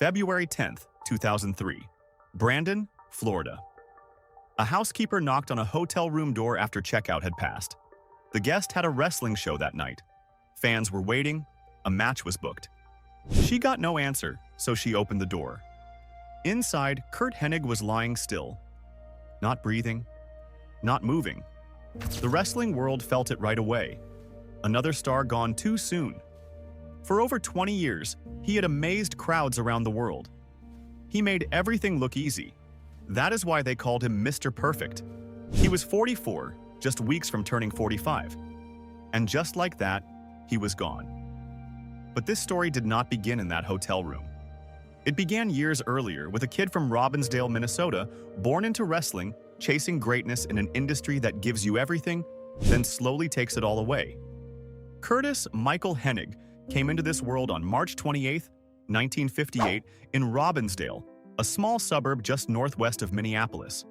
February 10th, 2003. Brandon, Florida. A housekeeper knocked on a hotel room door after checkout had passed. The guest had a wrestling show that night. Fans were waiting. A match was booked. She got no answer, so she opened the door. Inside, Curt Hennig was lying still. Not breathing. Not moving. The wrestling world felt it right away. Another star gone too soon. For over 20 years, he had amazed crowds around the world. He made everything look easy. That is why they called him Mr. Perfect. He was 44, just weeks from turning 45. And just like that, he was gone. But this story did not begin in that hotel room. It began years earlier with a kid from Robbinsdale, Minnesota, born into wrestling, chasing greatness in an industry that gives you everything, then slowly takes it all away. Curtis Michael Hennig came into this world on March 28, 1958, in Robbinsdale, a small suburb just northwest of Minneapolis.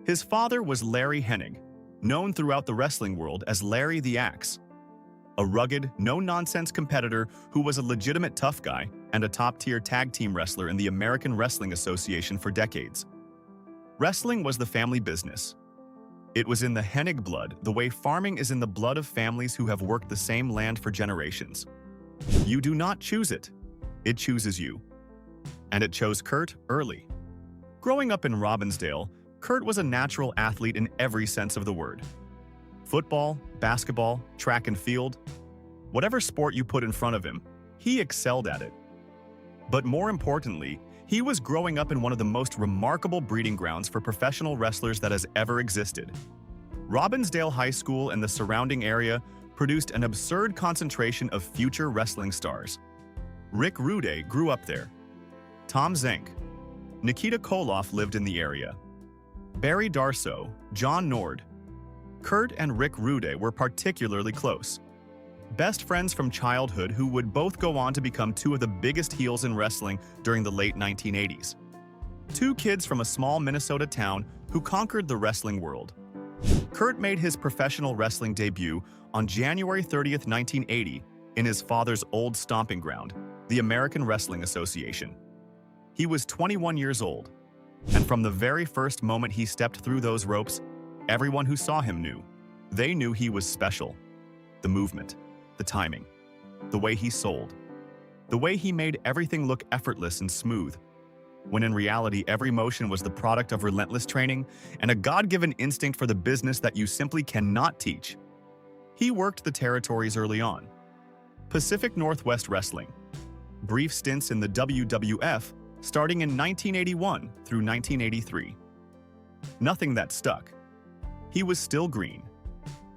His father was Larry Hennig, known throughout the wrestling world as Larry the Axe, a rugged, no-nonsense competitor who was a legitimate tough guy and a top-tier tag team wrestler in the American Wrestling Association for decades. Wrestling was the family business. It was in the Hennig blood, the way farming is in the blood of families who have worked the same land for generations. You do not choose it. It chooses you. And it chose Curt early. Growing up in Robbinsdale, Curt was a natural athlete in every sense of the word. Football, basketball, track and field, whatever sport you put in front of him, he excelled at it. But more importantly, he was growing up in one of the most remarkable breeding grounds for professional wrestlers that has ever existed. Robbinsdale High School and the surrounding area produced an absurd concentration of future wrestling stars. Rick Rude grew up there. Tom Zenk, Nikita Koloff lived in the area. Barry Darsow, John Nord. Curt and Rick Rude were particularly close. Best friends from childhood who would both go on to become two of the biggest heels in wrestling during the late 1980s. Two kids from a small Minnesota town who conquered the wrestling world. Curt made his professional wrestling debut on January 30th, 1980, in his father's old stomping ground, the American Wrestling Association. He was 21 years old, and from the very first moment he stepped through those ropes, everyone who saw him knew. They knew he was special. The movement, the timing, the way he sold, the way he made everything look effortless and smooth, when in reality every motion was the product of relentless training and a God-given instinct for the business that you simply cannot teach. He worked the territories early on. Pacific Northwest Wrestling. Brief stints in the WWF starting in 1981 through 1983. Nothing that stuck. He was still green,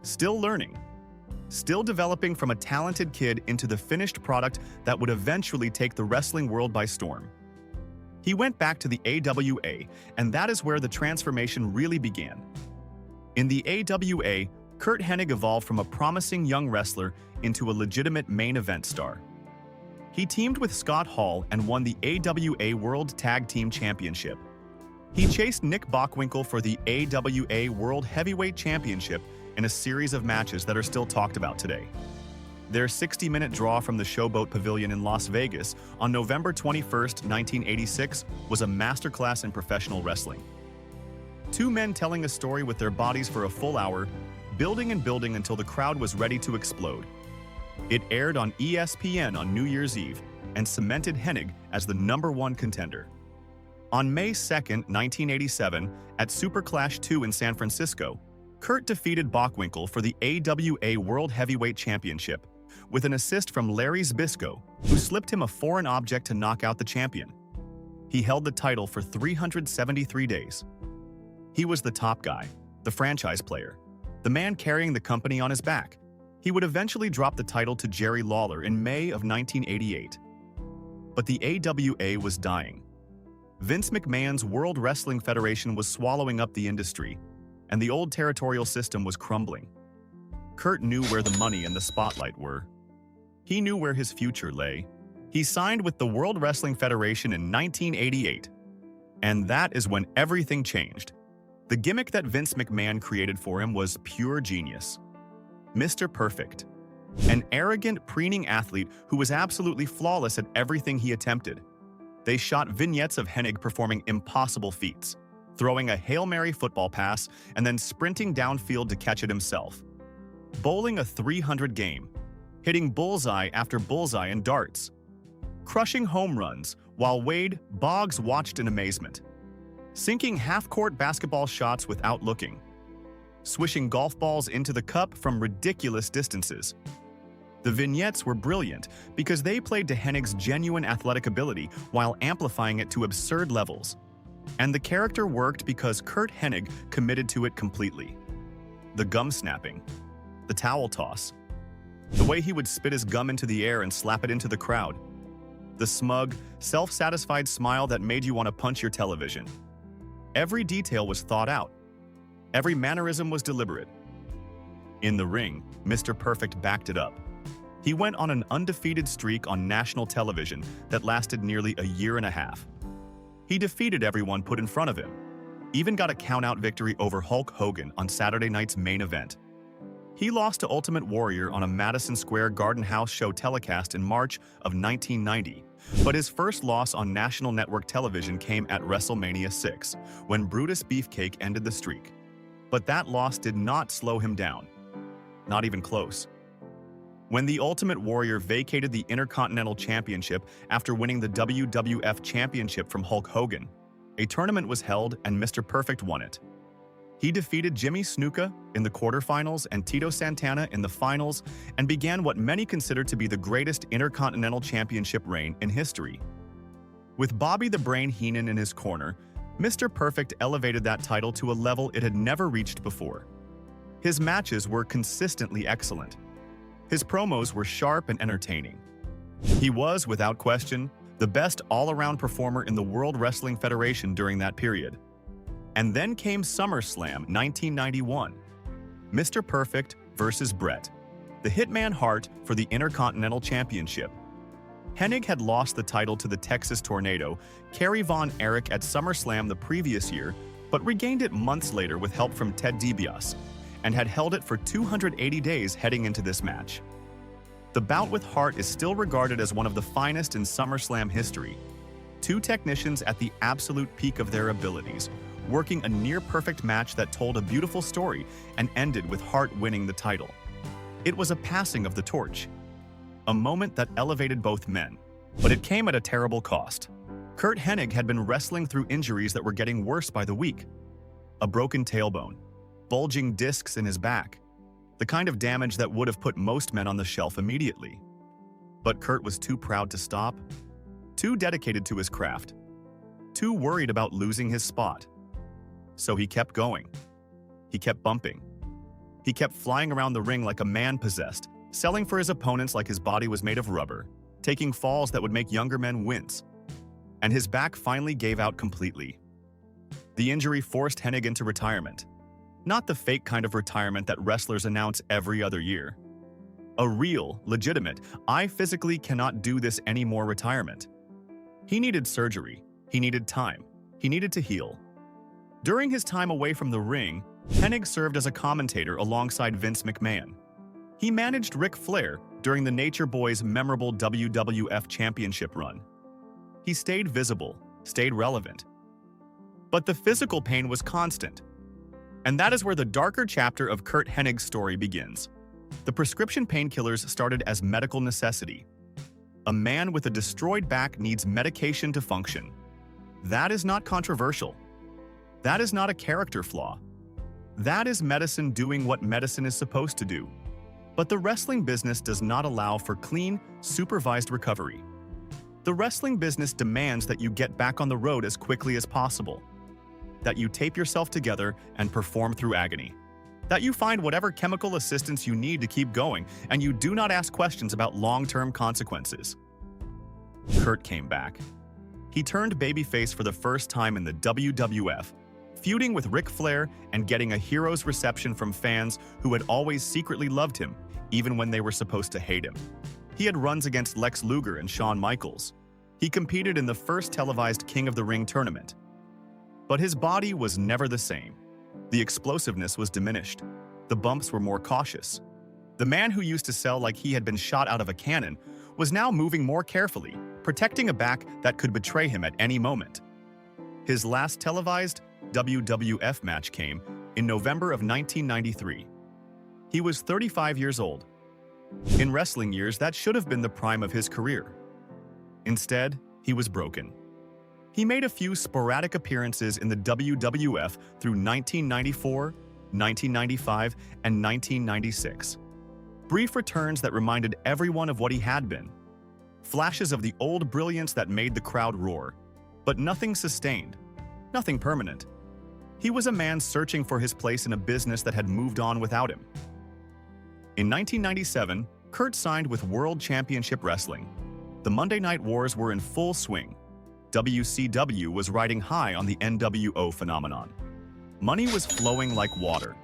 still learning, still developing from a talented kid into the finished product that would eventually take the wrestling world by storm. He went back to the AWA, and that is where the transformation really began. In the AWA, Curt Hennig evolved from a promising young wrestler into a legitimate main event star. He teamed with Scott Hall and won the AWA World Tag Team Championship. He chased Nick Bockwinkel for the AWA World Heavyweight Championship in a series of matches that are still talked about today. Their 60-minute draw from the Showboat Pavilion in Las Vegas on November 21, 1986 was a masterclass in professional wrestling. Two men telling a story with their bodies for a full hour, building and building until the crowd was ready to explode. It aired on ESPN on New Year's Eve and cemented Hennig as the #1 contender. On May 2, 1987, at Super Clash 2 in San Francisco, Curt defeated Bockwinkel for the AWA World Heavyweight Championship, with an assist from Larry Zbyszko, who slipped him a foreign object to knock out the champion. He held the title for 373 days. He was the top guy, the franchise player, the man carrying the company on his back. He would eventually drop the title to Jerry Lawler in May of 1988. But the AWA was dying. Vince McMahon's World Wrestling Federation was swallowing up the industry, and the old territorial system was crumbling. Curt knew where the money and the spotlight were. He knew where his future lay. He signed with the World Wrestling Federation in 1988. And that is when everything changed. The gimmick that Vince McMahon created for him was pure genius. Mr. Perfect. An arrogant, preening athlete who was absolutely flawless at everything he attempted. They shot vignettes of Hennig performing impossible feats, throwing a Hail Mary football pass and then sprinting downfield to catch it himself, bowling a 300 game, hitting bullseye after bullseye in darts, crushing home runs while Wade Boggs watched in amazement, sinking half-court basketball shots without looking, swishing golf balls into the cup from ridiculous distances. The vignettes were brilliant because they played to Hennig's genuine athletic ability while amplifying it to absurd levels. And the character worked because Curt Hennig committed to it completely. The gum snapping, the towel toss, the way he would spit his gum into the air and slap it into the crowd, the smug, self-satisfied smile that made you want to punch your television. Every detail was thought out. Every mannerism was deliberate. In the ring, Mr. Perfect backed it up. He went on an undefeated streak on national television that lasted nearly a year and a half. He defeated everyone put in front of him, even got a count-out victory over Hulk Hogan on Saturday night's main event. He lost to Ultimate Warrior on a Madison Square Garden House show telecast in March of 1990, but his first loss on national network television came at WrestleMania 6, when Brutus Beefcake ended the streak. But that loss did not slow him down. Not even close. When the Ultimate Warrior vacated the Intercontinental Championship after winning the WWF Championship from Hulk Hogan, a tournament was held and Mr. Perfect won it. He defeated Jimmy Snuka in the quarterfinals and Tito Santana in the finals and began what many consider to be the greatest Intercontinental Championship reign in history. With Bobby the Brain Heenan in his corner, Mr. Perfect elevated that title to a level it had never reached before. His matches were consistently excellent. His promos were sharp and entertaining. He was, without question, the best all-around performer in the World Wrestling Federation during that period. And then came SummerSlam 1991. Mr. Perfect versus Bret, the Hitman Hart for the Intercontinental Championship. Hennig had lost the title to the Texas Tornado, Kerry Von Erich at SummerSlam the previous year, but regained it months later with help from Ted DiBiase, and had held it for 280 days heading into this match. The bout with Hart is still regarded as one of the finest in SummerSlam history. Two technicians at the absolute peak of their abilities, working a near-perfect match that told a beautiful story and ended with Hart winning the title. It was a passing of the torch, a moment that elevated both men, but it came at a terrible cost. Curt Hennig had been wrestling through injuries that were getting worse by the week. A broken tailbone, bulging discs in his back, the kind of damage that would have put most men on the shelf immediately. But Curt was too proud to stop, too dedicated to his craft, too worried about losing his spot. So he kept going. He kept bumping. He kept flying around the ring like a man possessed, selling for his opponents like his body was made of rubber, taking falls that would make younger men wince. And his back finally gave out completely. The injury forced Hennig into retirement. Not the fake kind of retirement that wrestlers announce every other year. A real, legitimate, I physically cannot do this anymore retirement. He needed surgery. He needed time. He needed to heal. During his time away from the ring, Hennig served as a commentator alongside Vince McMahon. He managed Ric Flair during the Nature Boys' memorable WWF Championship run. He stayed visible, stayed relevant. But the physical pain was constant. And that is where the darker chapter of Curt Hennig's story begins. The prescription painkillers started as medical necessity. A man with a destroyed back needs medication to function. That is not controversial. That is not a character flaw. That is medicine doing what medicine is supposed to do. But the wrestling business does not allow for clean, supervised recovery. The wrestling business demands that you get back on the road as quickly as possible, that you tape yourself together and perform through agony, that you find whatever chemical assistance you need to keep going, and you do not ask questions about long-term consequences. Curt came back. He turned babyface for the first time in the WWF, feuding with Ric Flair and getting a hero's reception from fans who had always secretly loved him, even when they were supposed to hate him. He had runs against Lex Luger and Shawn Michaels. He competed in the first televised King of the Ring tournament. But his body was never the same. The explosiveness was diminished. The bumps were more cautious. The man who used to sell like he had been shot out of a cannon was now moving more carefully, protecting a back that could betray him at any moment. His last televised WWF match came in November of 1993. He was 35 years old. In wrestling years, that should have been the prime of his career. Instead, he was broken. He made a few sporadic appearances in the WWF through 1994, 1995, and 1996. Brief returns that reminded everyone of what he had been. Flashes of the old brilliance that made the crowd roar. But nothing sustained. Nothing permanent. He was a man searching for his place in a business that had moved on without him. In 1997, Curt signed with World Championship Wrestling. The Monday Night Wars were in full swing. WCW was riding high on the NWO phenomenon. Money was flowing like water.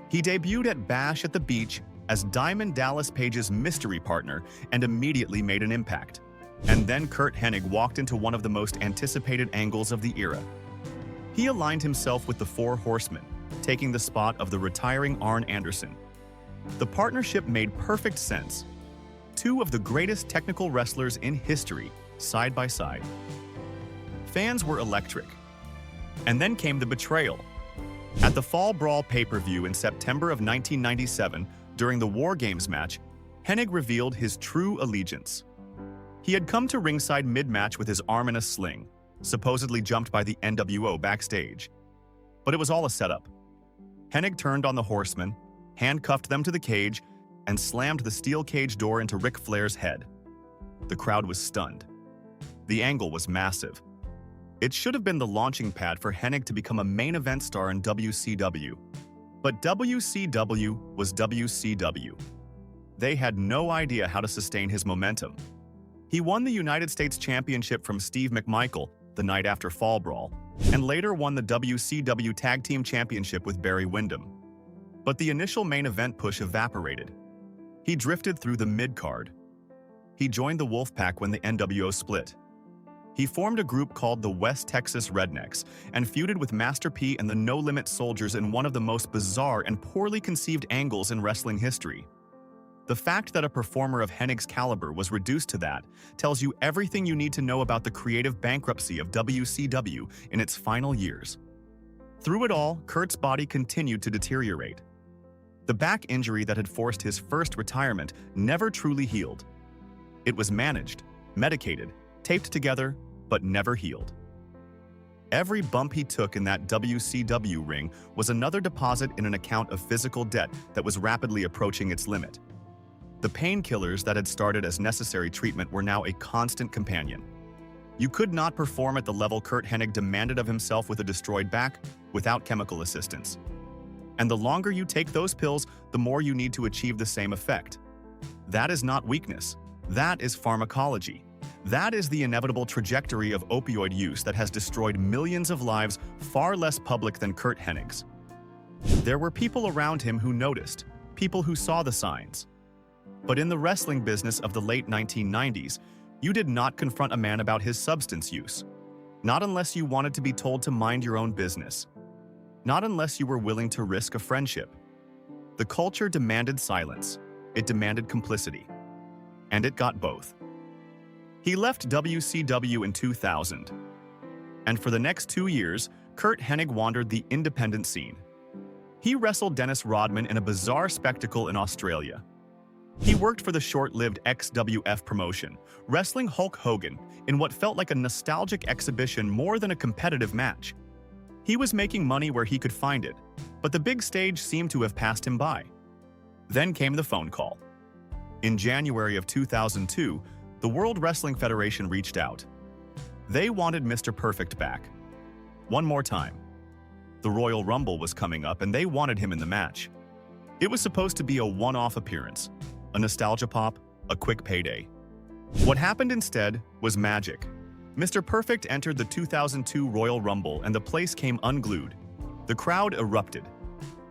He debuted at Bash at the Beach as Diamond Dallas Page's mystery partner and immediately made an impact. And then Curt Hennig walked into one of the most anticipated angles of the era. He aligned himself with the Four Horsemen, taking the spot of the retiring Arn Anderson. The partnership made perfect sense. Two of the greatest technical wrestlers in history, side by side. Fans were electric. And then came the betrayal. At the Fall Brawl pay-per-view in September of 1997, during the War Games match, Hennig revealed his true allegiance. He had come to ringside mid-match with his arm in a sling, supposedly jumped by the NWO backstage. But it was all a setup. Hennig turned on the Horsemen, handcuffed them to the cage, and slammed the steel cage door into Ric Flair's head. The crowd was stunned. The angle was massive. It should have been the launching pad for Hennig to become a main event star in WCW. But WCW was WCW. They had no idea how to sustain his momentum. He won the United States Championship from Steve McMichael the night after Fall Brawl, and later won the WCW Tag Team Championship with Barry Windham. But the initial main event push evaporated. He drifted through the mid-card. He joined the Wolfpack when the NWO split. He formed a group called the West Texas Rednecks and feuded with Master P and the No Limit Soldiers in one of the most bizarre and poorly conceived angles in wrestling history. The fact that a performer of Hennig's caliber was reduced to that tells you everything you need to know about the creative bankruptcy of WCW in its final years. Through it all, Curt's body continued to deteriorate. The back injury that had forced his first retirement never truly healed. It was managed, medicated, taped together, but never healed. Every bump he took in that WCW ring was another deposit in an account of physical debt that was rapidly approaching its limit. The painkillers that had started as necessary treatment were now a constant companion. You could not perform at the level Curt Hennig demanded of himself with a destroyed back without chemical assistance. And the longer you take those pills, the more you need to achieve the same effect. That is not weakness. That is pharmacology. That is the inevitable trajectory of opioid use that has destroyed millions of lives far less public than Curt Hennig's. There were people around him who noticed, people who saw the signs. But in the wrestling business of the late 1990s, you did not confront a man about his substance use. Not unless you wanted to be told to mind your own business. Not unless you were willing to risk a friendship. The culture demanded silence. It demanded complicity. And it got both. He left WCW in 2000. And for the next 2 years, Curt Hennig wandered the independent scene. He wrestled Dennis Rodman in a bizarre spectacle in Australia. He worked for the short-lived XWF promotion, wrestling Hulk Hogan in what felt like a nostalgic exhibition more than a competitive match. He was making money where he could find it, but the big stage seemed to have passed him by. Then came the phone call. In January of 2002, the World Wrestling Federation reached out. They wanted Mr. Perfect back. One more time. The Royal Rumble was coming up and they wanted him in the match. It was supposed to be a one-off appearance, a nostalgia pop, a quick payday. What happened instead was magic. Mr. Perfect entered the 2002 Royal Rumble and the place came unglued. The crowd erupted.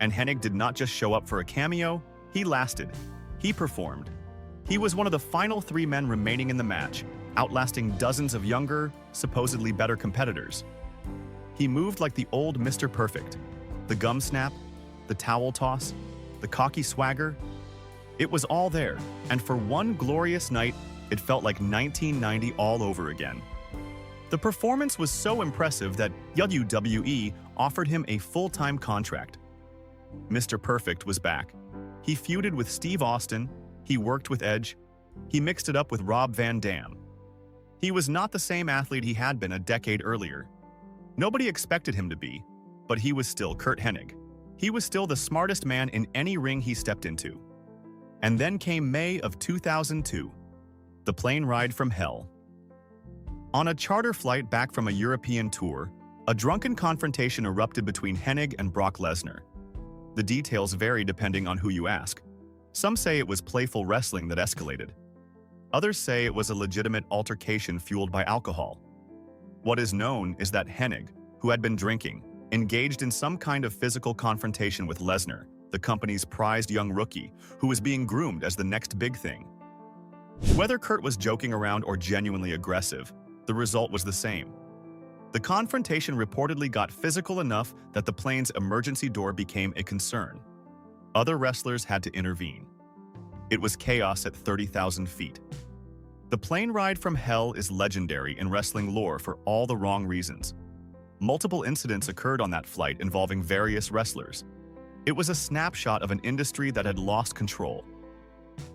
And Hennig did not just show up for a cameo, he lasted. He performed. He was one of the final 3 men remaining in the match, outlasting dozens of younger, supposedly better competitors. He moved like the old Mr. Perfect. The gum snap, the towel toss, the cocky swagger. It was all there, and for one glorious night, It felt like 1990 all over again. The performance was so impressive that WWE offered him a full-time contract. Mr. Perfect was back. He feuded with Steve Austin, he worked with Edge, he mixed it up with Rob Van Dam. He was not the same athlete he had been a decade earlier. Nobody expected him to be, but he was still Curt Hennig. He was still the smartest man in any ring he stepped into. And then came May of 2002, the plane ride from hell. On a charter flight back from a European tour, a drunken confrontation erupted between Hennig and Brock Lesnar. The details vary depending on who you ask. Some say it was playful wrestling that escalated. Others say it was a legitimate altercation fueled by alcohol. What is known is that Hennig, who had been drinking, engaged in some kind of physical confrontation with Lesnar, the company's prized young rookie, who was being groomed as the next big thing. Whether Curt was joking around or genuinely aggressive, the result was the same. The confrontation reportedly got physical enough that the plane's emergency door became a concern. Other wrestlers had to intervene. It was chaos at 30,000 feet. The plane ride from hell is legendary in wrestling lore for all the wrong reasons. Multiple incidents occurred on that flight involving various wrestlers. It was a snapshot of an industry that had lost control.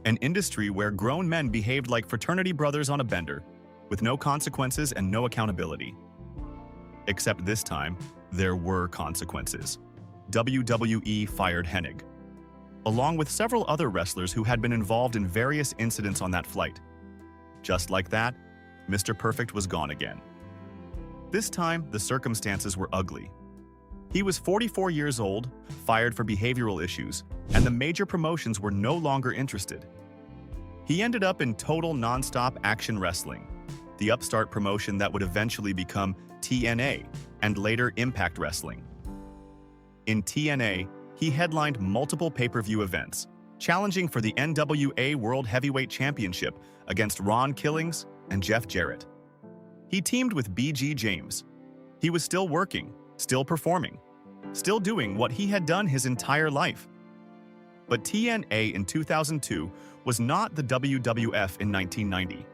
An industry where grown men behaved like fraternity brothers on a bender, with no consequences and no accountability. Except this time, there were consequences. WWE fired Hennig, along with several other wrestlers who had been involved in various incidents on that flight. Just like that, Mr. Perfect was gone again. This time, the circumstances were ugly. He was 44 years old, fired for behavioral issues, and the major promotions were no longer interested. He ended up in Total Nonstop Action Wrestling, the upstart promotion that would eventually become TNA and later Impact Wrestling. In TNA, he headlined multiple pay-per-view events, challenging for the NWA World Heavyweight Championship against Ron Killings and Jeff Jarrett. He teamed with BG James. He was still working, still performing, still doing what he had done his entire life. But TNA in 2002 was not the WWF in 1990.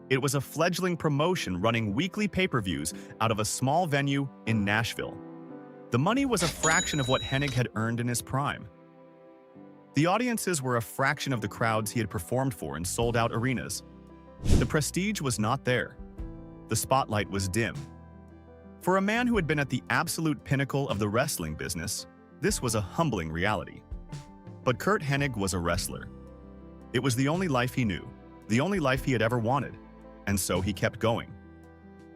It was a fledgling promotion running weekly pay-per-views out of a small venue in Nashville. The money was a fraction of what Hennig had earned in his prime. The audiences were a fraction of the crowds he had performed for in sold-out arenas. The prestige was not there. The spotlight was dim. For a man who had been at the absolute pinnacle of the wrestling business, this was a humbling reality. But Curt Hennig was a wrestler. It was the only life he knew, the only life he had ever wanted, and so he kept going.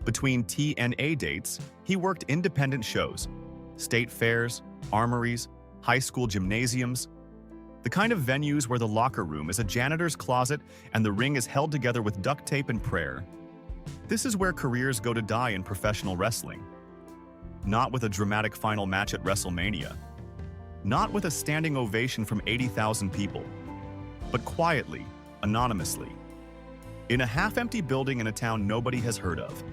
Between TNA dates, he worked independent shows, state fairs, armories, high school gymnasiums, the kind of venues where the locker room is a janitor's closet and the ring is held together with duct tape and prayer. This is where careers go to die in professional wrestling. Not with a dramatic final match at WrestleMania. Not with a standing ovation from 80,000 people. But quietly, anonymously. In a half-empty building in a town nobody has heard of.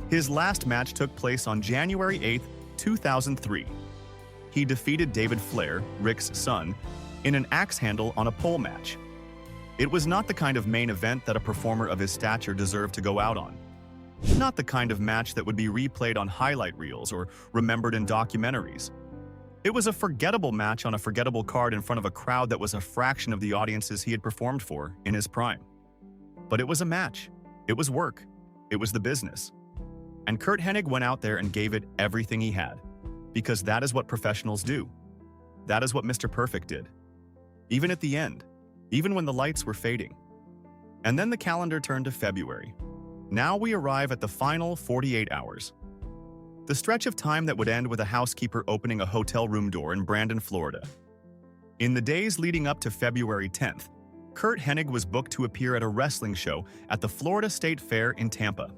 His last match took place on January 8, 2003. He defeated David Flair, Ric's son, in an axe handle on a pole match. It was not the kind of main event that a performer of his stature deserved to go out on. Not the kind of match that would be replayed on highlight reels or remembered in documentaries. It was a forgettable match on a forgettable card in front of a crowd that was a fraction of the audiences he had performed for in his prime. But it was a match. It was work. It was the business. And Curt Hennig went out there and gave it everything he had, because that is what professionals do. That is what Mr. Perfect did. Even at the end, even when the lights were fading. And then the calendar turned to February. Now we arrive at the final 48 hours. The stretch of time that would end with a housekeeper opening a hotel room door in Brandon, Florida. In the days leading up to February 10th, Curt Hennig was booked to appear at a wrestling show at the Florida State Fair in Tampa.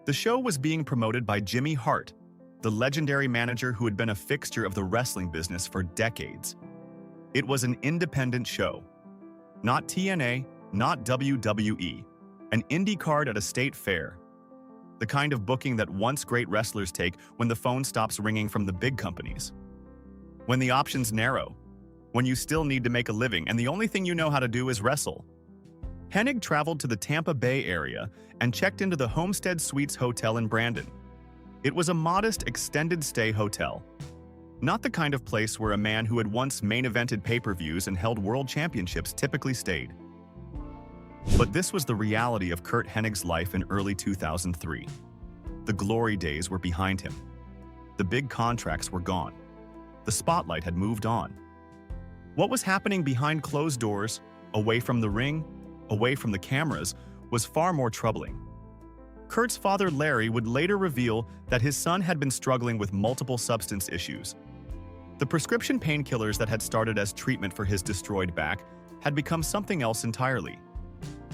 The show was being promoted by Jimmy Hart, the legendary manager who had been a fixture of the wrestling business for decades. It was an independent show. Not TNA, not WWE, an indie card at a state fair. The kind of booking that once great wrestlers take when the phone stops ringing from the big companies. When the options narrow. When you still need to make a living and the only thing you know how to do is wrestle. Hennig traveled to the Tampa Bay area and checked into the Homestead Suites Hotel in Brandon. It was a modest, extended-stay hotel. Not the kind of place where a man who had once main-evented pay-per-views and held world championships typically stayed. But this was the reality of Curt Hennig's life in early 2003. The glory days were behind him. The big contracts were gone. The spotlight had moved on. What was happening behind closed doors, away from the ring, away from the cameras, was far more troubling. Curt's father Larry would later reveal that his son had been struggling with multiple substance issues. The prescription painkillers that had started as treatment for his destroyed back had become something else entirely.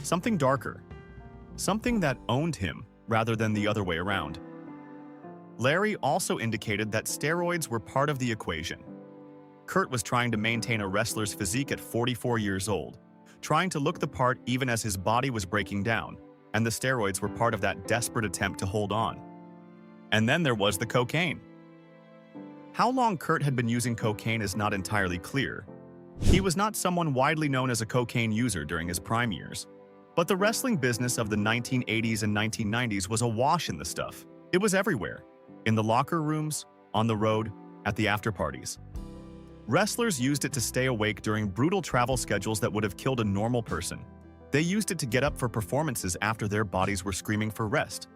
Something darker. Something that owned him rather than the other way around. Larry also indicated that steroids were part of the equation. Curt was trying to maintain a wrestler's physique at 44 years old, trying to look the part even as his body was breaking down, and the steroids were part of that desperate attempt to hold on. And then there was the cocaine. How long Curt had been using cocaine is not entirely clear. He was not someone widely known as a cocaine user during his prime years. But the wrestling business of the 1980s and 1990s was awash in the stuff. It was everywhere. In the locker rooms, on the road, at the after-parties. Wrestlers used it to stay awake during brutal travel schedules that would have killed a normal person. They used it to get up for performances after their bodies were screaming for rest.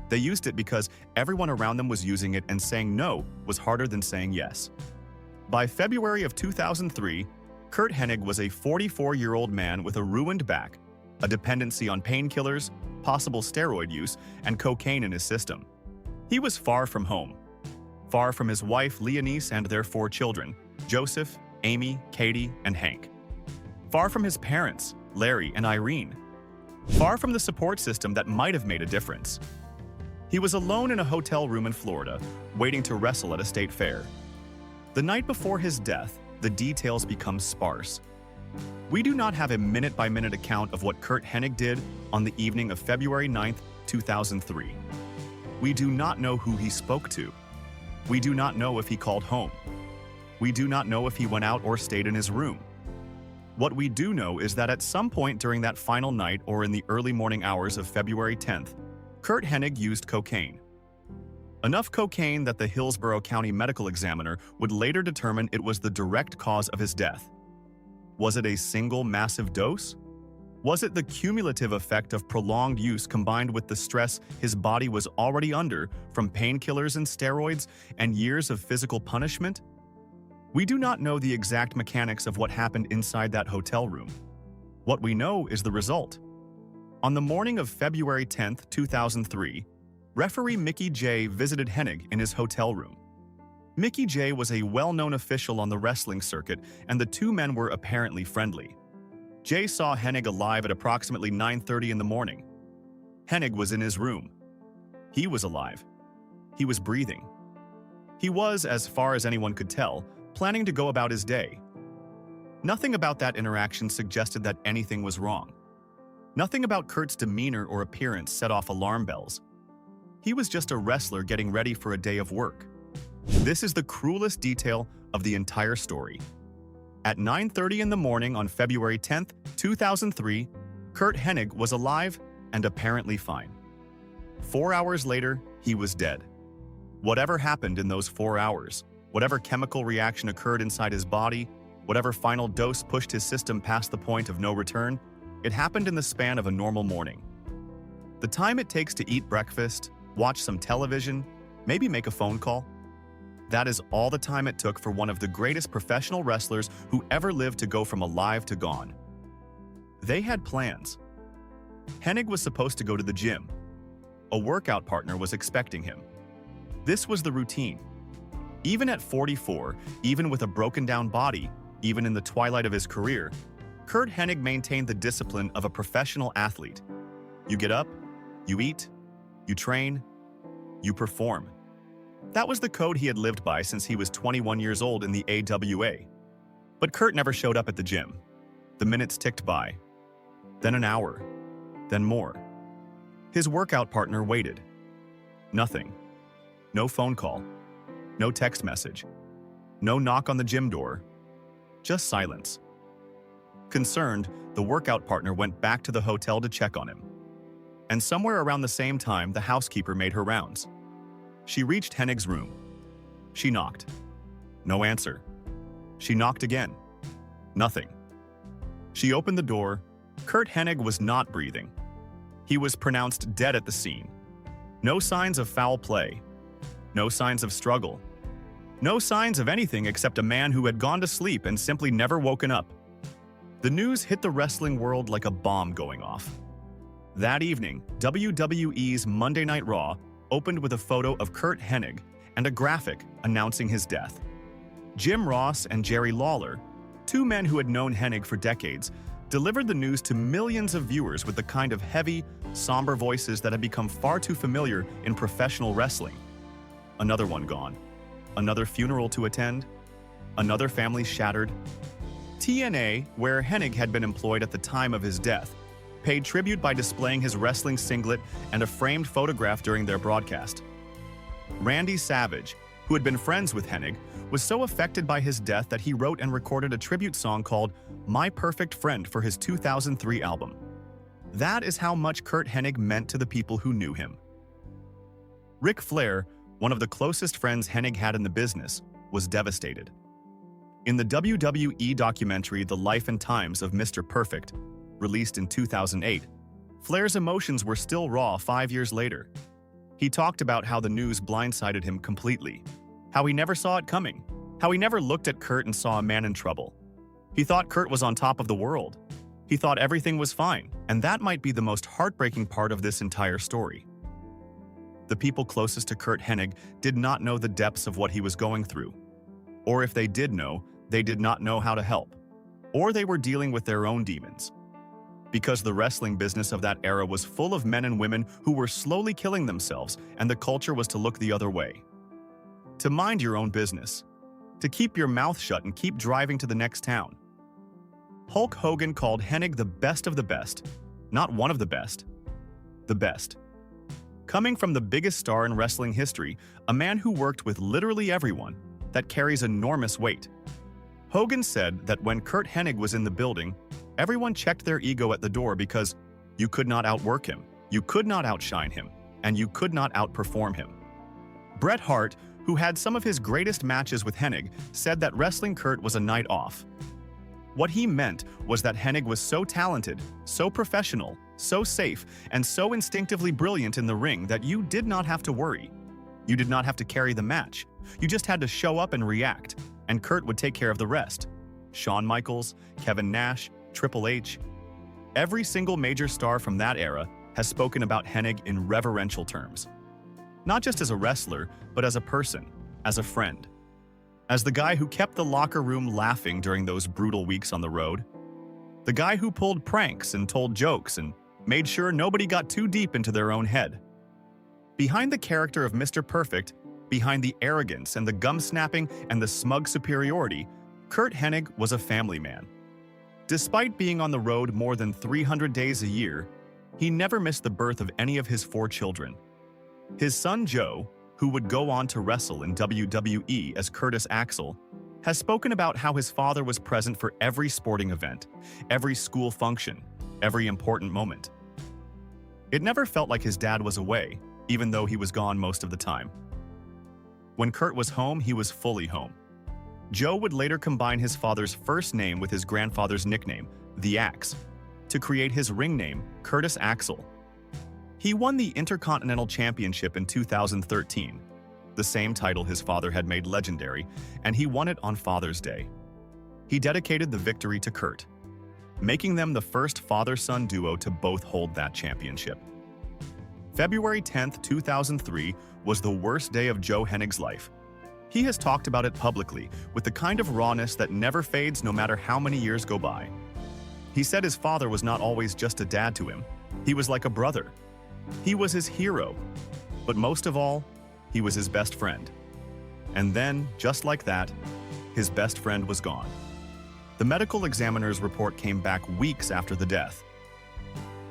They used it because everyone around them was using it, and saying no was harder than saying yes. By February of 2003, Curt Hennig was a 44-year-old man with a ruined back, a dependency on painkillers, possible steroid use, and cocaine in his system. He was far from home. Far from his wife, Leonise, and their 4 children, Joseph, Amy, Katie, and Hank. Far from his parents, Larry and Irene. Far from the support system that might have made a difference. He was alone in a hotel room in Florida, waiting to wrestle at a state fair. The night before his death, the details become sparse. We do not have a minute-by-minute account of what Curt Hennig did on the evening of February 9, 2003. We do not know who he spoke to. We do not know if he called home. We do not know if he went out or stayed in his room. What we do know is that at some point during that final night or in the early morning hours of February 10th, Curt Hennig used cocaine. Enough cocaine that the Hillsborough County Medical Examiner would later determine it was the direct cause of his death. Was it a single massive dose? Was it the cumulative effect of prolonged use combined with the stress his body was already under from painkillers and steroids and years of physical punishment? We do not know the exact mechanics of what happened inside that hotel room. What we know is the result. On the morning of February 10, 2003, referee Mickey J visited Hennig in his hotel room. Mickey J was a well-known official on the wrestling circuit, and the two men were apparently friendly. Jay saw Hennig alive at approximately 9:30 in the morning. Hennig was in his room. He was alive. He was breathing. He was, as far as anyone could tell, planning to go about his day. Nothing about that interaction suggested that anything was wrong. Nothing about Curt's demeanor or appearance set off alarm bells. He was just a wrestler getting ready for a day of work. This is the cruelest detail of the entire story. At 9:30 in the morning on February 10, 2003, Curt Hennig was alive and apparently fine. 4 hours later, he was dead. Whatever happened in those 4 hours, whatever chemical reaction occurred inside his body, whatever final dose pushed his system past the point of no return, it happened in the span of a normal morning. The time it takes to eat breakfast, watch some television, maybe make a phone call, that is all the time it took for one of the greatest professional wrestlers who ever lived to go from alive to gone. They had plans. Hennig was supposed to go to the gym. A workout partner was expecting him. This was the routine. Even at 44, even with a broken-down body, even in the twilight of his career, Curt Hennig maintained the discipline of a professional athlete. You get up, you eat, you train, you perform. That was the code he had lived by since he was 21 years old in the AWA. But Curt never showed up at the gym. The minutes ticked by. Then an hour. Then more. His workout partner waited. Nothing. No phone call. No text message. No knock on the gym door. Just silence. Concerned, the workout partner went back to the hotel to check on him. And somewhere around the same time, the housekeeper made her rounds. She reached Hennig's room. She knocked. No answer. She knocked again. Nothing. She opened the door. Curt Hennig was not breathing. He was pronounced dead at the scene. No signs of foul play. No signs of struggle. No signs of anything except a man who had gone to sleep and simply never woken up. The news hit the wrestling world like a bomb going off. That evening, WWE's Monday Night Raw opened with a photo of Curt Hennig and a graphic announcing his death. Jim Ross and Jerry Lawler, two men who had known Hennig for decades, delivered the news to millions of viewers with the kind of heavy, somber voices that had become far too familiar in professional wrestling. Another one gone. Another funeral to attend. Another family shattered. TNA, where Hennig had been employed at the time of his death, paid tribute by displaying his wrestling singlet and a framed photograph during their broadcast. Randy Savage, who had been friends with Hennig, was so affected by his death that he wrote and recorded a tribute song called My Perfect Friend for his 2003 album. That is how much Curt Hennig meant to the people who knew him. Ric Flair, one of the closest friends Hennig had in the business, was devastated. In the WWE documentary The Life and Times of Mr. Perfect, released in 2008, Flair's emotions were still raw 5 years later. He talked about how the news blindsided him completely, how he never saw it coming, how he never looked at Curt and saw a man in trouble. He thought Curt was on top of the world. He thought everything was fine, and that might be the most heartbreaking part of this entire story. The people closest to Curt Hennig did not know the depths of what he was going through. Or if they did know, they did not know how to help. Or they were dealing with their own demons. Because the wrestling business of that era was full of men and women who were slowly killing themselves, and the culture was to look the other way. To mind your own business. To keep your mouth shut and keep driving to the next town. Hulk Hogan called Hennig the best of the best. Not one of the best. The best. Coming from the biggest star in wrestling history, a man who worked with literally everyone, that carries enormous weight. Hogan said that when Curt Hennig was in the building, everyone checked their ego at the door because you could not outwork him, you could not outshine him, and you could not outperform him. Bret Hart, who had some of his greatest matches with Hennig, said that wrestling Curt was a night off. What he meant was that Hennig was so talented, so professional, so safe, and so instinctively brilliant in the ring that you did not have to worry. You did not have to carry the match. You just had to show up and react, and Curt would take care of the rest. Shawn Michaels, Kevin Nash, Triple H. Every single major star from that era has spoken about Hennig in reverential terms. Not just as a wrestler, but as a person, as a friend. As the guy who kept the locker room laughing during those brutal weeks on the road. The guy who pulled pranks and told jokes and made sure nobody got too deep into their own head. Behind the character of Mr. Perfect, behind the arrogance and the gum-snapping and the smug superiority, Curt Hennig was a family man. Despite being on the road more than 300 days a year, he never missed the birth of any of his 4 children. His son Joe, who would go on to wrestle in WWE as Curtis Axel, has spoken about how his father was present for every sporting event, every school function, every important moment. It never felt like his dad was away, even though he was gone most of the time. When Curt was home, he was fully home. Joe would later combine his father's first name with his grandfather's nickname, The Axe, to create his ring name, Curtis Axel. He won the Intercontinental Championship in 2013, the same title his father had made legendary, and he won it on Father's Day. He dedicated the victory to Curt, making them the first father-son duo to both hold that championship. February 10, 2003 was the worst day of Joe Hennig's life. He has talked about it publicly with the kind of rawness that never fades no matter how many years go by. He said his father was not always just a dad to him. He was like a brother. He was his hero. But most of all, he was his best friend. And then, just like that, his best friend was gone. The medical examiner's report came back weeks after the death.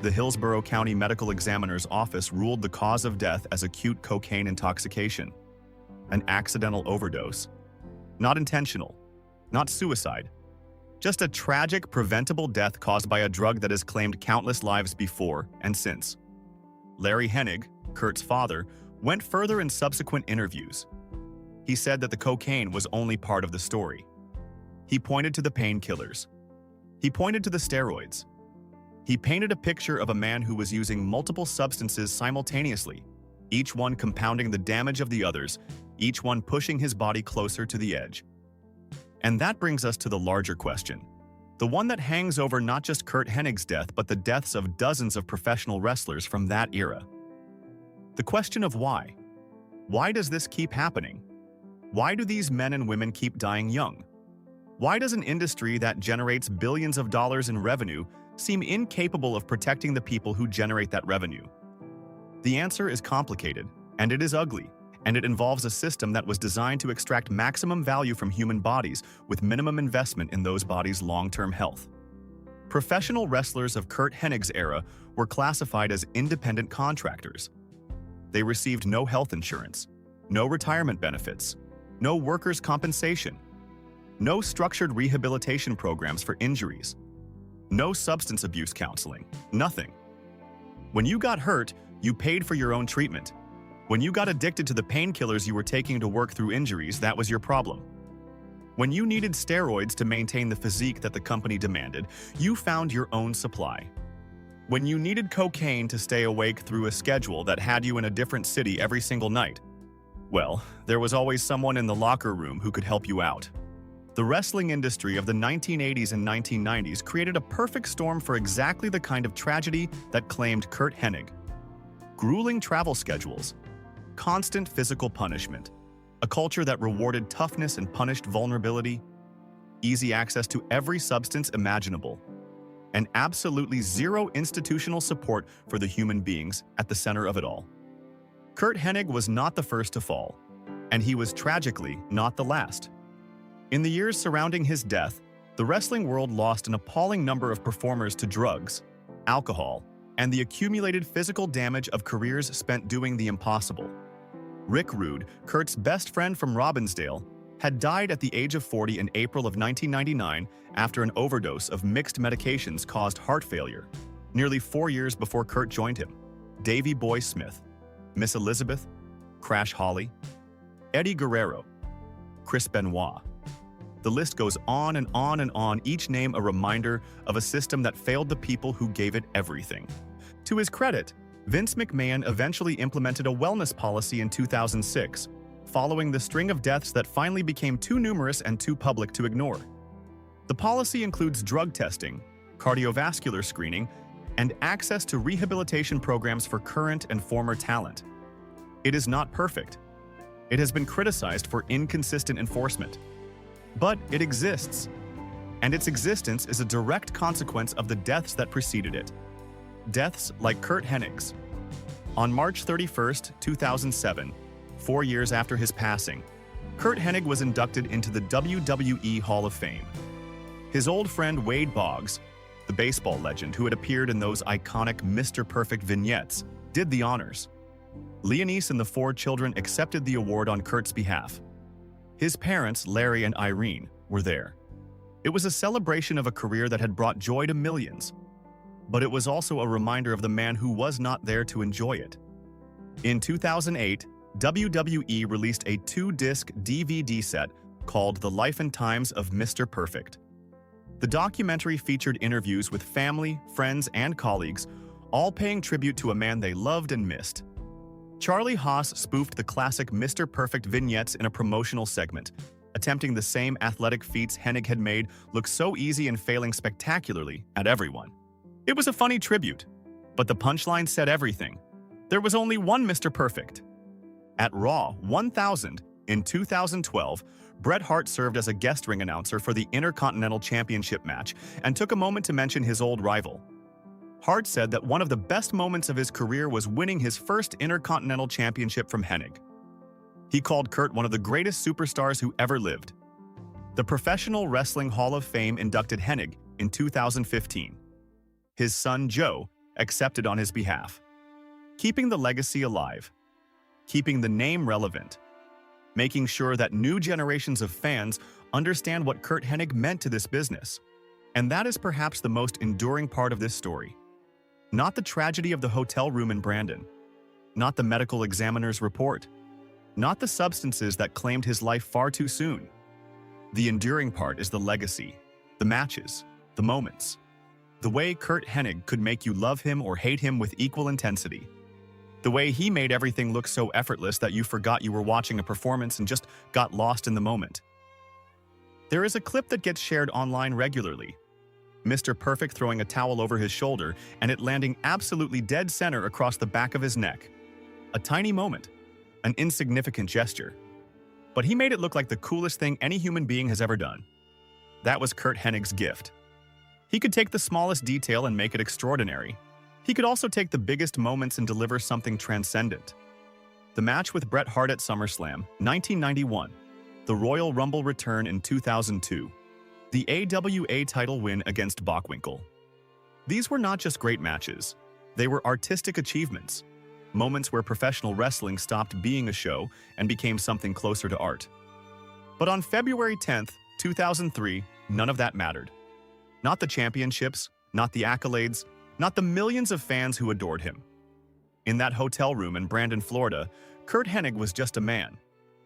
The Hillsborough County Medical Examiner's Office ruled the cause of death as acute cocaine intoxication, an accidental overdose. Not intentional, not suicide, Just a tragic, preventable death caused by a drug that has claimed countless lives before and since. Larry Hennig, Curt's father, went further in subsequent interviews. He said that the cocaine was only part of the story. He pointed to the painkillers. He pointed to the steroids. He painted a picture of a man who was using multiple substances simultaneously, each one compounding the damage of the others, each one pushing his body closer to the edge. And that brings us to the larger question, the one that hangs over not just Curt Hennig's death, but the deaths of dozens of professional wrestlers from that era. The question of why. Why does this keep happening? Why do these men and women keep dying young? Why does an industry that generates billions of dollars in revenue seem incapable of protecting the people who generate that revenue? The answer is complicated, and it is ugly, and it involves a system that was designed to extract maximum value from human bodies with minimum investment in those bodies' long-term health. Professional wrestlers of Curt Hennig's era were classified as independent contractors. They received no health insurance, no retirement benefits, no workers' compensation, no structured rehabilitation programs for injuries, no substance abuse counseling, nothing. When you got hurt, you paid for your own treatment. When you got addicted to the painkillers you were taking to work through injuries, that was your problem. When you needed steroids to maintain the physique that the company demanded, you found your own supply. When you needed cocaine to stay awake through a schedule that had you in a different city every single night, well, there was always someone in the locker room who could help you out. The wrestling industry of the 1980s and 1990s created a perfect storm for exactly the kind of tragedy that claimed Curt Hennig. Grueling travel schedules, constant physical punishment, a culture that rewarded toughness and punished vulnerability, easy access to every substance imaginable, and absolutely zero institutional support for the human beings at the center of it all. Curt Hennig was not the first to fall, and he was tragically not the last. In the years surrounding his death, the wrestling world lost an appalling number of performers to drugs, alcohol, and the accumulated physical damage of careers spent doing the impossible. Rick Rude, Curt's best friend from Robbinsdale, had died at the age of 40 in April of 1999 after an overdose of mixed medications caused heart failure, nearly 4 years before Curt joined him. Davey Boy Smith, Miss Elizabeth, Crash Holly, Eddie Guerrero, Chris Benoit. The list goes on and on and on, each name a reminder of a system that failed the people who gave it everything. To his credit, Vince McMahon eventually implemented a wellness policy in 2006, following the string of deaths that finally became too numerous and too public to ignore. The policy includes drug testing, cardiovascular screening, and access to rehabilitation programs for current and former talent. It is not perfect. It has been criticized for inconsistent enforcement. But it exists, and its existence is a direct consequence of the deaths that preceded it. Deaths like Curt Hennig's. On March 31, 2007, 4 years after his passing, Curt Hennig was inducted into the WWE Hall of Fame. His old friend Wade Boggs, the baseball legend who had appeared in those iconic Mr. Perfect vignettes, did the honors. Leonise and the 4 children accepted the award on Curt's behalf. His parents, Larry and Irene, were there. It was a celebration of a career that had brought joy to millions, but it was also a reminder of the man who was not there to enjoy it. In 2008, WWE released a 2-disc DVD set called The Life and Times of Mr. Perfect. The documentary featured interviews with family, friends, and colleagues, all paying tribute to a man they loved and missed. Charlie Haas spoofed the classic Mr. Perfect vignettes in a promotional segment, attempting the same athletic feats Hennig had made look so easy and failing spectacularly at everyone. It was a funny tribute, but the punchline said everything. There was only one Mr. Perfect. At Raw 1000 in 2012, Bret Hart served as a guest ring announcer for the Intercontinental Championship match and took a moment to mention his old rival. Hart said that one of the best moments of his career was winning his first Intercontinental Championship from Hennig. He called Curt one of the greatest superstars who ever lived. The Professional Wrestling Hall of Fame inducted Hennig in 2015. His son, Joe, accepted on his behalf. Keeping the legacy alive, keeping the name relevant, making sure that new generations of fans understand what Curt Hennig meant to this business. And that is perhaps the most enduring part of this story. Not the tragedy of the hotel room in Brandon, not the medical examiner's report, not the substances that claimed his life far too soon. The enduring part is the legacy, the matches, the moments. The way Curt Hennig could make you love him or hate him with equal intensity. The way he made everything look so effortless that you forgot you were watching a performance and just got lost in the moment. There is a clip that gets shared online regularly. Mr. Perfect throwing a towel over his shoulder and it landing absolutely dead center across the back of his neck. A tiny moment, an insignificant gesture. But he made it look like the coolest thing any human being has ever done. That was Curt Hennig's gift. He could take the smallest detail and make it extraordinary. He could also take the biggest moments and deliver something transcendent. The match with Bret Hart at SummerSlam, 1991. The Royal Rumble return in 2002. The AWA title win against Bockwinkel. These were not just great matches. They were artistic achievements. Moments where professional wrestling stopped being a show and became something closer to art. But on February 10th, 2003, none of that mattered. Not the championships, not the accolades, not the millions of fans who adored him. In that hotel room in Brandon, Florida, Curt Hennig was just a man.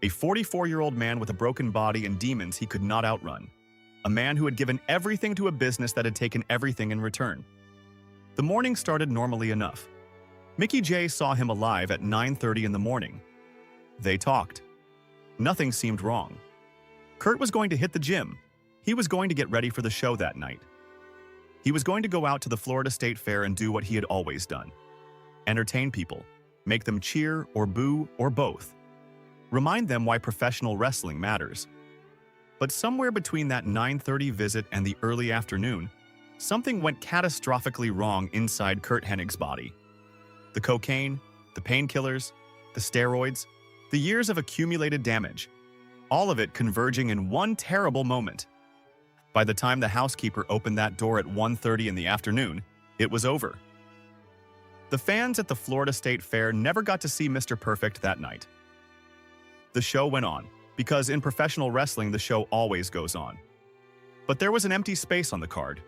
A 44-year-old man with a broken body and demons he could not outrun. A man who had given everything to a business that had taken everything in return. The morning started normally enough. Mickey J saw him alive at 9:30 in the morning. They talked. Nothing seemed wrong. Curt was going to hit the gym. He was going to get ready for the show that night. He was going to go out to the Florida State Fair and do what he had always done. Entertain people, make them cheer or boo or both. Remind them why professional wrestling matters. But somewhere between that 9:30 visit and the early afternoon, something went catastrophically wrong inside Curt Hennig's body. The cocaine, the painkillers, the steroids, the years of accumulated damage, all of it converging in one terrible moment. By the time the housekeeper opened that door at 1:30 in the afternoon, it was over. The fans at the Florida State Fair never got to see Mr. Perfect that night. The show went on, because in professional wrestling the show always goes on. But there was an empty space on the card.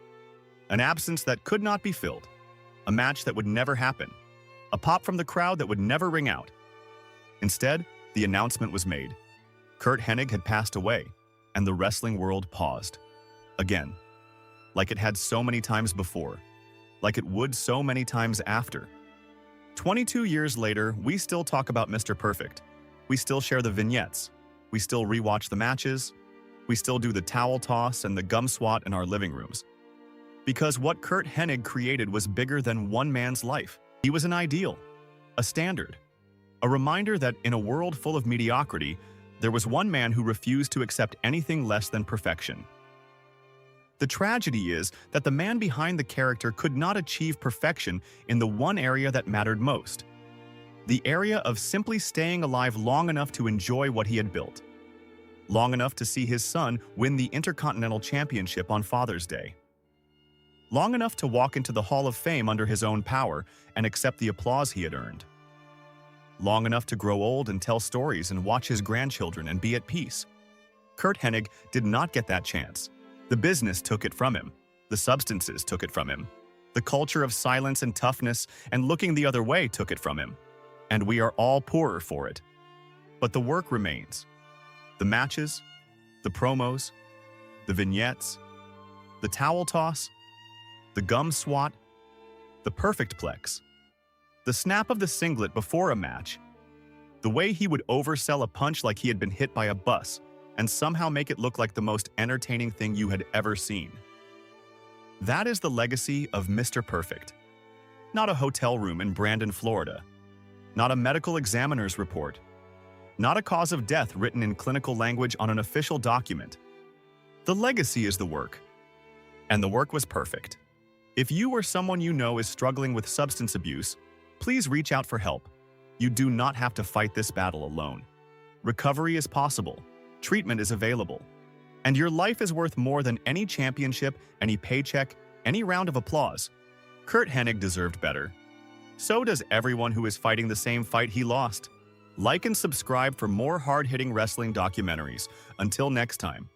An absence that could not be filled. A match that would never happen. A pop from the crowd that would never ring out. Instead, the announcement was made. Curt Hennig had passed away, and the wrestling world paused. Again. Like it had so many times before. Like it would so many times after. 22 years later, we still talk about Mr. Perfect. We still share the vignettes. We still rewatch the matches. We still do the towel toss and the gum swat in our living rooms. Because what Curt Hennig created was bigger than one man's life. He was an ideal, a standard, a reminder that in a world full of mediocrity, there was one man who refused to accept anything less than perfection. The tragedy is that the man behind the character could not achieve perfection in the one area that mattered most. The area of simply staying alive long enough to enjoy what he had built. Long enough to see his son win the Intercontinental Championship on Father's Day. Long enough to walk into the Hall of Fame under his own power and accept the applause he had earned. Long enough to grow old and tell stories and watch his grandchildren and be at peace. Curt Hennig did not get that chance. The business took it from him. The substances took it from him. The culture of silence and toughness and looking the other way took it from him. And we are all poorer for it. But the work remains. The matches, the promos, the vignettes, the towel toss, the gum swat, the Perfectplex, the snap of the singlet before a match, the way he would oversell a punch like he had been hit by a bus and somehow make it look like the most entertaining thing you had ever seen. That is the legacy of Mr. Perfect. Not a hotel room in Brandon, Florida. Not a medical examiner's report. Not a cause of death written in clinical language on an official document. The legacy is the work. And the work was perfect. If you or someone you know is struggling with substance abuse, please reach out for help. You do not have to fight this battle alone. Recovery is possible. Treatment is available. And your life is worth more than any championship, any paycheck, any round of applause. Curt Hennig deserved better. So does everyone who is fighting the same fight he lost. Like and subscribe for more hard-hitting wrestling documentaries. Until next time.